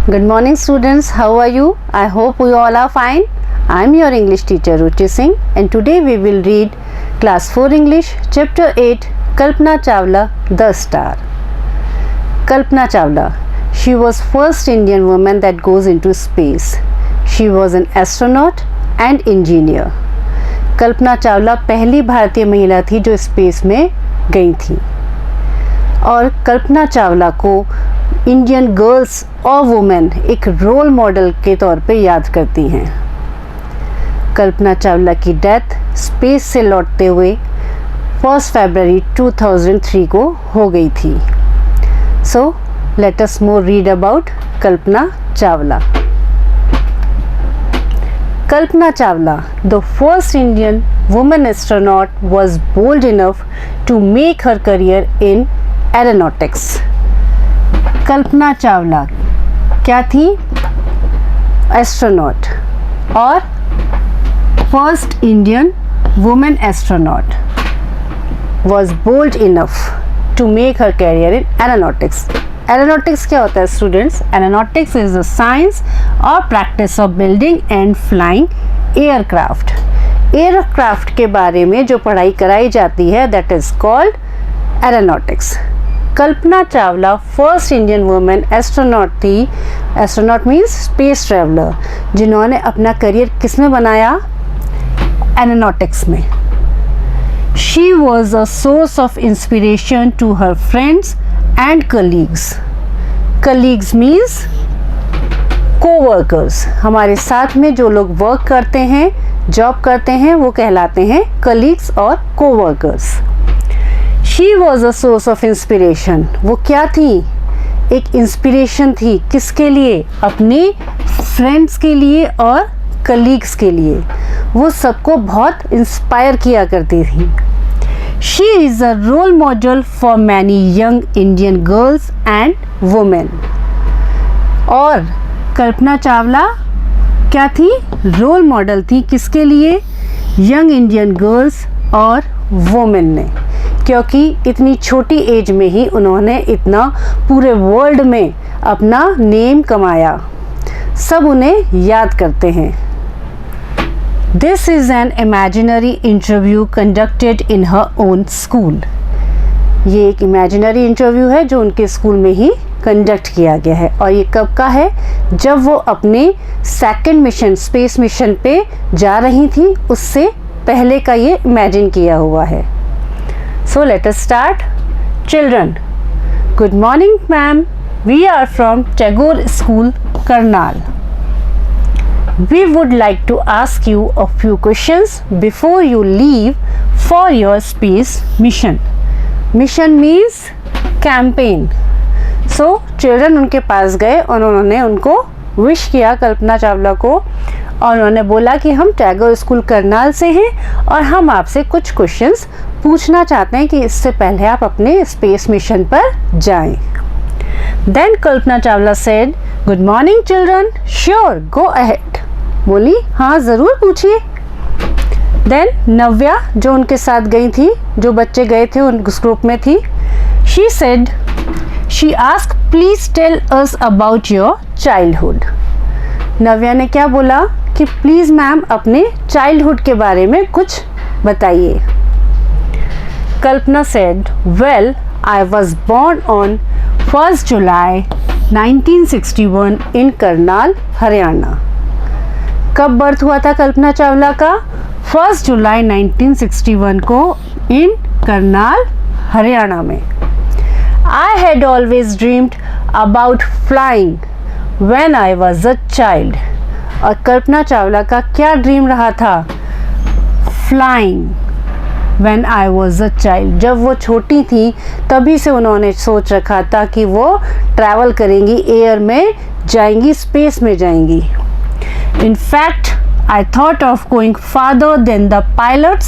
Good morning students, how are you? I hope you all are fine. I am your English teacher Ruchi Singh and today we will read class 4 English chapter 8 Kalpana Chawla The Star. Kalpana Chawla, she was first Indian woman that goes into space. She was an astronaut and engineer. Kalpana Chawla पहली भारतीय महिला थी जो space में गई थी और कल्पना चावला को इंडियन गर्ल्स और वुमेन एक रोल मॉडल के तौर पे याद करती हैं। कल्पना चावला की डेथ स्पेस से लौटते हुए 1 फरवरी 2003 को हो गई थी। सो let us more read about Kalpana Chawla. Kalpana Chawla, the first Indian woman astronaut, was bold enough to make her career in aeronautics. Kalpana Chawla क्या थी? एस्ट्रोनॉट और first Indian women astronaut was bold enough to make her career in aeronautics. Aeronautics क्या होता है students? Aeronautics is the science और practice of building and flying aircraft. Aircraft के बारे में जो पढ़ाई कराई जाती है that is called aeronautics. Kalpana Chawla first Indian women astronaut थी। एस्ट्रोनॉट मीन्स स्पेस ट्रैवलर, जिन्होंने अपना करियर किस में बनाया? एरोनॉटिक्स में। She was a source of inspiration to her friends and colleagues means co-workers। हमारे साथ में जो लोग वर्क करते हैं, जॉब करते हैं, वो कहलाते हैं colleagues और co-workers। She was a source of inspiration। वो क्या थी? एक इंस्पिरेशन थी। किसके लिए? अपने फ्रेंड्स के लिए और colleagues के लिए। वो सबको बहुत इंस्पायर किया करती थी। She is a role model for many young Indian girls and women। और कल्पना चावला क्या थी? रोल मॉडल थी। किसके लिए? यंग इंडियन गर्ल्स और वुमेन ने, क्योंकि इतनी छोटी एज में ही उन्होंने इतना पूरे वर्ल्ड में अपना नेम कमाया। सब उन्हें याद करते हैं। This is an imaginary interview conducted in her own school। ये एक इमेजिनरी इंटरव्यू है जो उनके स्कूल में ही कंडक्ट किया गया है। और ये कब का है? जब वो अपने सेकंड मिशन, स्पेस मिशन पे जा रही थी, उससे पहले का ये इमेजिन किया हुआ है। So let us start. Children, good morning ma'am, we are from Tagore school Karnal. We would like to ask you a few questions before you leave for your space mission। Mission means campaign। So children उनके पास गए और उन्होंने उनको wish किया, कल्पना चावला को, और उन्होंने बोला कि हम टैगोर स्कूल करनाल से हैं और हम आपसे कुछ क्वेश्चंस पूछना चाहते हैं कि इससे पहले आप अपने स्पेस मिशन पर जाएं। Then Kalpana Chawla said, Good morning children, sure go ahead। बोली हाँ ज़रूर पूछिए। देन नव्या जो उनके साथ गई थी, जो बच्चे गए थे उस ग्रुप में थी, she said, she ask please tell us about your childhood. Navya ने क्या बोला कि प्लीज़ मैम अपने चाइल्डहुड के बारे में कुछ बताइए। Kalpana said, well I was born on 1 July 1961 in Karnal Haryana. कब बर्थ हुआ था कल्पना चावला का? 1 जुलाई 1961 को इन करनाल हरियाणा में। I had always dreamed about flying when I was a child. और कल्पना चावला का क्या ड्रीम रहा था? Flying when I was a child. जब वो छोटी थी तभी से उन्होंने सोच रखा था कि वो ट्रैवल करेंगी, एयर में जाएंगी, स्पेस में जाएंगी। In fact, I thought of going farther than the pilots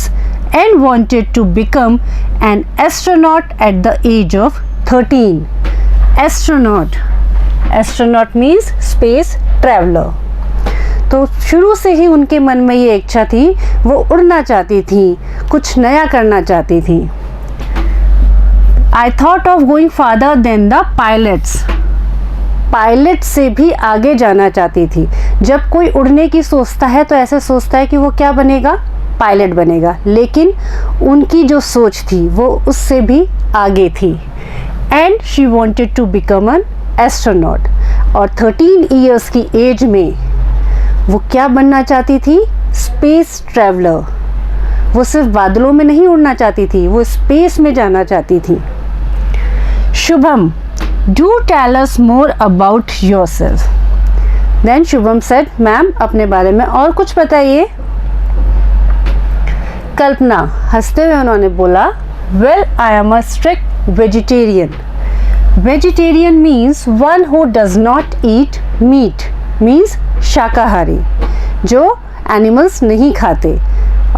and wanted to become an astronaut at the age of 13. Astronaut. Astronaut means space traveler. तो शुरू से ही उनके मन में ये इच्छा थी, वो उड़ना चाहती थी, कुछ नया करना चाहती थी। I thought of going farther than the pilots। Pilot से भी आगे जाना चाहती थी। जब कोई उड़ने की सोचता है तो ऐसे सोचता है कि वो क्या बनेगा, पायलट बनेगा, लेकिन उनकी जो सोच थी वो उससे भी आगे थी। And she wanted to become an astronaut. और 13 ईयर्स की एज में वो क्या बनना चाहती थी, स्पेस ट्रैवलर। वो सिर्फ बादलों में नहीं उड़ना चाहती थी, वो स्पेस में जाना चाहती थी। Shubham, do tell us more about yourself. Then Shubham said, ma'am अपने बारे में और कुछ बताइए। कल्पना हंसते हुए उन्होंने बोला, well I am a strict vegetarian. Vegetarian means one who does not eat meat, means शाकाहारी, जो एनिमल्स नहीं खाते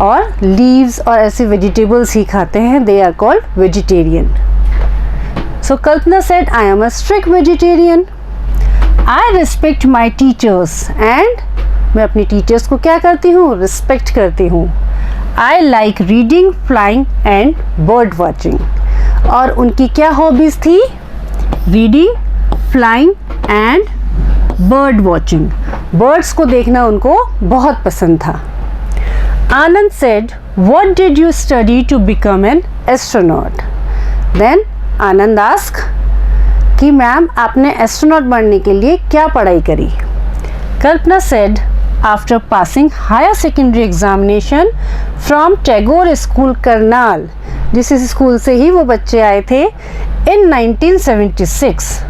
और लीव्स और ऐसे वेजिटेबल्स ही खाते हैं, they are called vegetarian. So Kalpana said, I am a strict vegetarian. I respect my teachers and मैं अपनी टीचर्स को क्या करती हूँ, रिस्पेक्ट करती हूँ। I like reading, flying and bird watching. और उनकी क्या हॉबीज़ थी, reading, flying and bird watching. Birds को देखना उनको बहुत पसंद था। Anand said, what did you study to become an astronaut. Then Anand ask कि मैम आपने एस्ट्रोनॉट बनने के लिए क्या पढ़ाई करी। Kalpana said, after passing higher secondary examination from Tagore school Karnal, जिस स्कूल से ही वो बच्चे आए थे, इन 1976।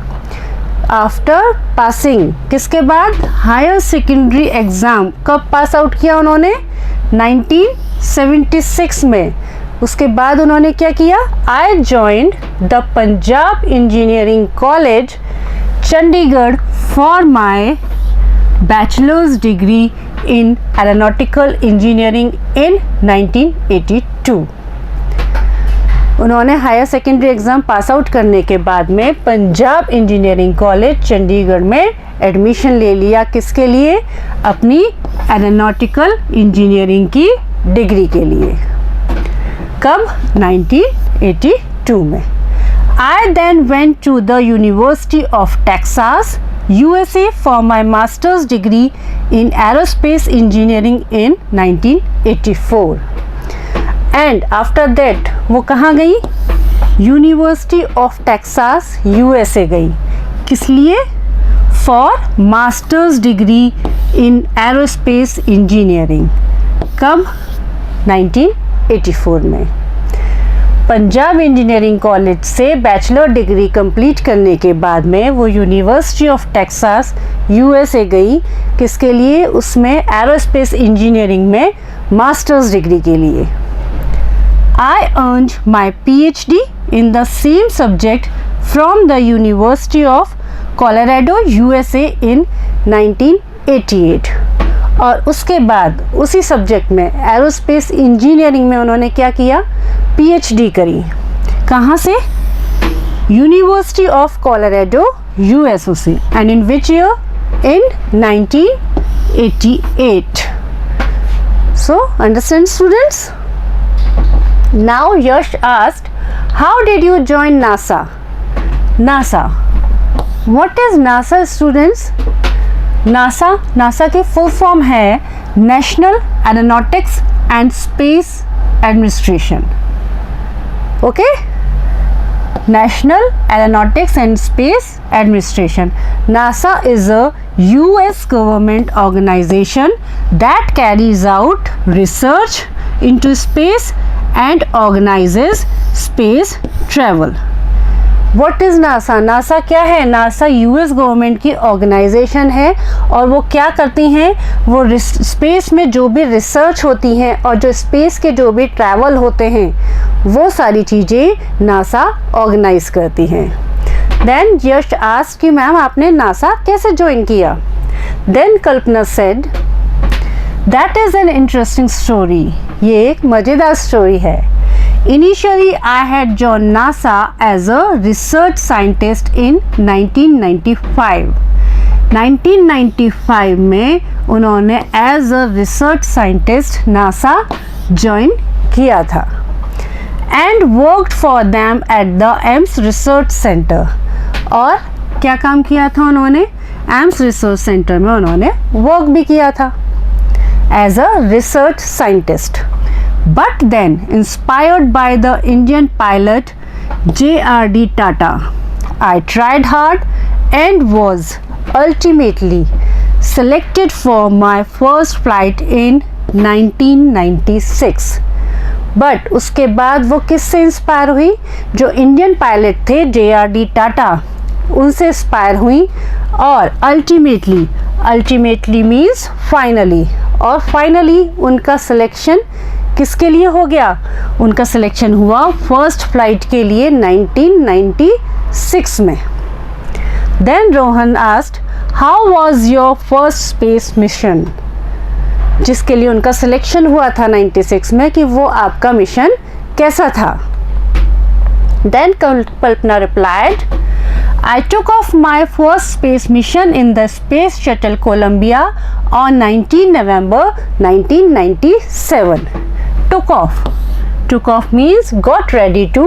आफ्टर पासिंग, किसके बाद, हायर सेकेंडरी एग्ज़ाम, कब पास आउट किया उन्होंने, 1976 में। उसके बाद उन्होंने क्या किया, I joined the Punjab engineering college Chandigarh for my bachelor's degree in aeronautical engineering in 1982। उन्होंने higher secondary exam pass out करने के बाद में पंजाब इंजीनियरिंग कॉलेज चंडीगढ़ में एडमिशन ले लिया, किसके लिए, अपनी एरोनॉटिकल इंजीनियरिंग की डिग्री के लिए। कब, 1982 में। I then went to the university of Texas USA for my master's degree in aerospace engineering in 1984 and after that वो कहाँ गई, यूनिवर्सिटी ऑफ टेक्सास USA गई, किस लिए, for masters degree in aerospace engineering. कब, 1984 में। पंजाब इंजीनियरिंग कॉलेज से bachelor degree complete करने के बाद में वो यूनिवर्सिटी ऑफ टेक्सास USA गई, किसके लिए, उसमें एरोस्पेस इंजीनियरिंग में मास्टर्स डिग्री के लिए। I earned my PhD in the same subject from the university of Colorado USA in 1988। और उसके बाद उसी सब्जेक्ट में एरोस्पेस इंजीनियरिंग में उन्होंने क्या किया, PhD करी। कहाँ से, यूनिवर्सिटी ऑफ कोलोराडो USA से। And in which year, in 1988। So understand students. Now Yash asked, how did you join NASA. NASA, what is NASA students. NASA की फुल फॉर्म है national aeronautics and space administration. Okay, national aeronautics and space administration. NASA is a US government organization that carries out research into space and organizes space travel. What is NASA? NASA क्या है, NASA US government की organisation है और वो क्या करती हैं, वो स्पेस में जो भी रिसर्च होती हैं और जो स्पेस के जो भी ट्रैवल होते हैं वो सारी चीज़ें NASA ऑर्गेनाइज करती हैं। देन यश आस्क्ड कि मैम आपने NASA कैसे ज्वाइन किया। Then Kalpana said, that is an interesting story. ये एक मज़ेदार स्टोरी है। Initially, I had joined NASA as a research scientist in 1995. 1995 में उन्होंने as a research scientist NASA join किया था and worked for them at the AIMS Research Center। और क्या काम किया था उन्होंने? एम्स रिसर्च सेंटर में उन्होंने वर्क भी किया था as a research scientist. But then inspired by the Indian pilot J.R.D. Tata, I tried hard and was ultimately selected for my first flight in 1996. But उसके बाद वो किससे इंस्पायर हुई? जो इंडियन पायलट थे J.R.D. टाटा, उनसे इंस्पायर हुई और अल्टीमेटली मीन्स फाइनली, और फाइनली उनका सिलेक्शन किसके लिए हो गया? उनका सिलेक्शन हुआ फर्स्ट फ्लाइट के लिए 1996 में. Then Rohan asked, how was your first space mission? जिसके लिए उनका सिलेक्शन हुआ था 96 में, कि वो आपका मिशन कैसा था? Then Kalpana replied, I took off my first space mission in the Space Shuttle Columbia on 19 November 1997. Took off means got ready to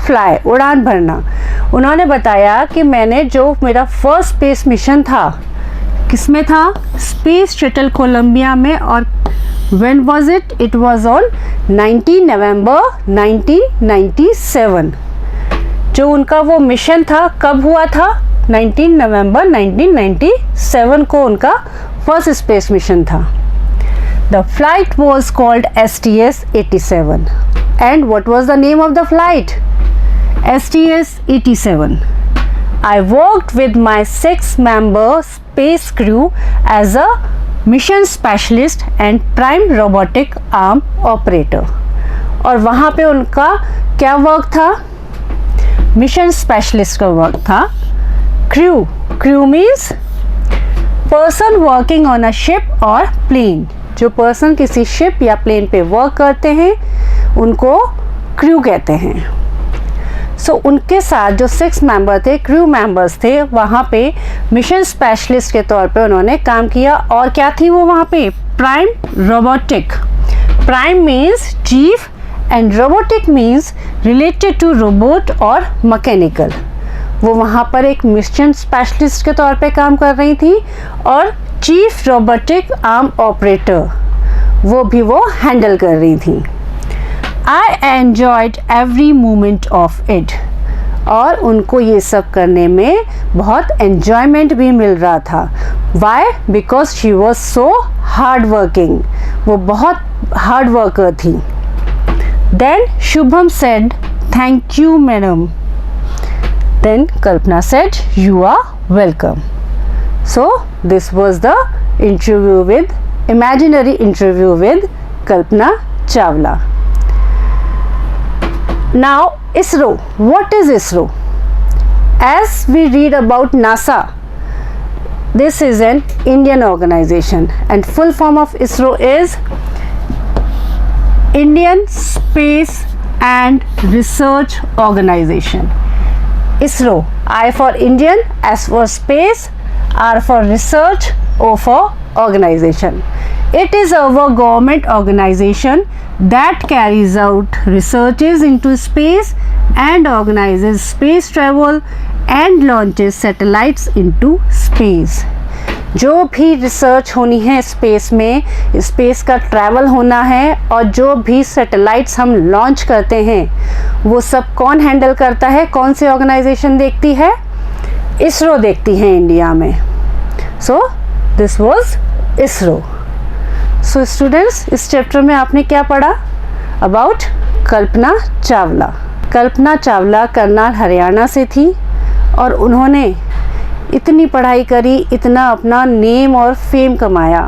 fly, उड़ान भरना. उन्होंने बताया कि मैंने जो मेरा फर्स्ट स्पेस मिशन था, किसमें था? स्पेस शटल कोलंबिया में. और when was it? It was on 19 November 1997. जो उनका वो मिशन था कब हुआ था? 19 नवंबर 1997 को उनका फर्स्ट स्पेस मिशन था. The flight was called STS-87. And what was the name of the flight? STS-87. I worked with my 6-member space crew as a mission specialist and prime robotic arm operator. और वहाँ पे उनका क्या work था? Mission specialist का work था. Crew means person working on a ship और plane. जो पर्सन किसी शिप या प्लेन पे वर्क करते हैं उनको क्रू कहते हैं. सो उनके साथ जो 6 मेंबर थे, क्रू मेंबर्स थे, वहाँ पे मिशन स्पेशलिस्ट के तौर पे उन्होंने काम किया. और क्या थी वो वहाँ पे? Prime robotic. Prime means chief and robotic means related to robot और मैकेनिकल. वो वहाँ पर एक मिशन स्पेशलिस्ट के तौर पे काम कर रही थी. और चीफ रोबोटिक आर्म ऑपरेटर वो भी वो हैंडल कर रही थी. I enjoyed every moment of it. और उनको ये सब करने में बहुत एन्जॉयमेंट भी मिल रहा था. Why? Because she was so hard working. वो बहुत हार्ड वर्कर थी. Then Shubham said, "Thank you, madam." Then Kalpana said, "You are welcome." So this was the imaginary interview with Kalpana Chawla. Now ISRO. What is ISRO? As we read about NASA, this is an Indian organization, and full form of ISRO is Indian Space and Research Organization. ISRO, I for Indian, S for space, R for research, O for organization. It is our government organization that carries out researches into space and organizes space travel and launches satellites into space. जो भी research होनी है space में, space का travel होना है, और जो भी सैटेलाइट्स हम लॉन्च करते हैं वो सब कौन हैंडल करता है? कौन सी ऑर्गेनाइजेशन देखती है? इसरो देखती है इंडिया में. So this was ISRO. So students, इस चैप्टर में आपने क्या पढ़ा? अबाउट कल्पना चावला. कल्पना चावला करनाल हरियाणा से थी और उन्होंने इतनी पढ़ाई करी, इतना अपना नेम और फेम कमाया.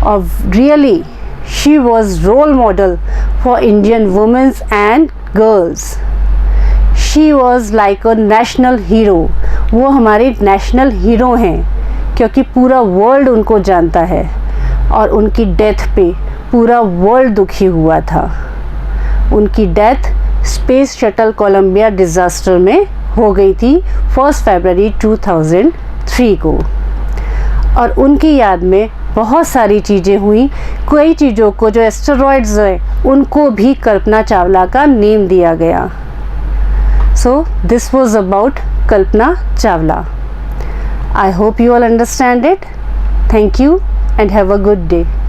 और really she was role model for Indian womens and girls. She was like a national hero. वो हमारी नेशनल हीरो हैं क्योंकि पूरा वर्ल्ड उनको जानता है. और उनकी डेथ पे पूरा वर्ल्ड दुखी हुआ था. उनकी death space shuttle Columbia disaster में हो गई थी 1 फरवरी 2003 को. और उनकी याद में बहुत सारी चीज़ें हुई. कई चीज़ों को, जो एस्टेरॉयड्स हैं, उनको भी कल्पना चावला का नेम दिया गया. So this was about Kalpana Chawla. I hope you all understand it. Thank you and have a good day.